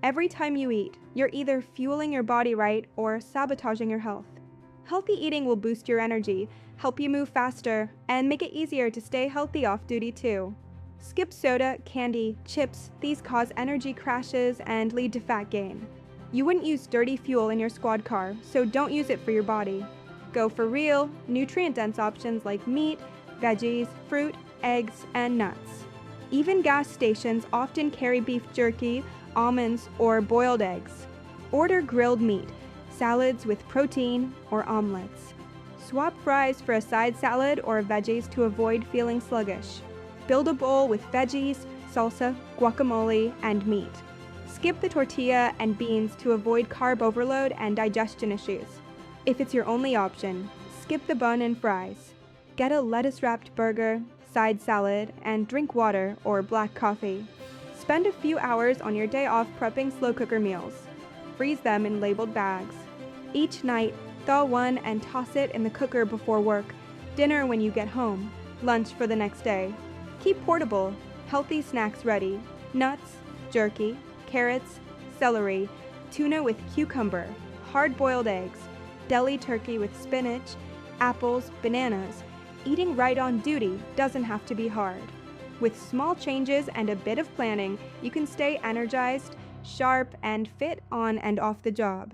Every time you eat, you're either fueling your body right or sabotaging your health. Healthy eating will boost your energy, help you move faster, and make it easier to stay healthy off duty too. Skip soda, candy, chips. These cause energy crashes and lead to fat gain. You wouldn't use dirty fuel in your squad car, so don't use it for your body. Go for real, nutrient-dense options like meat, veggies, fruit, eggs, and nuts. Even gas stations often carry beef jerky, almonds, or boiled eggs. Order grilled meat, salads with protein, or omelets. Swap fries for a side salad or veggies to avoid feeling sluggish. Build a bowl with veggies, salsa, guacamole, and meat. Skip the tortilla and beans to avoid carb overload and digestion issues. If it's your only option, skip the bun and fries. Get a lettuce-wrapped burger, side salad, and drink water or black coffee. Spend a few hours on your day off prepping slow cooker meals. Freeze them in labeled bags. Each night, thaw one and toss it in the cooker before work, dinner when you get home, lunch for the next day. Keep portable, healthy snacks ready: nuts, jerky, carrots, celery, tuna with cucumber, hard-boiled eggs, deli turkey with spinach, apples, bananas. Eating right on duty doesn't have to be hard. With small changes and a bit of planning, you can stay energized, sharp, and fit on and off the job.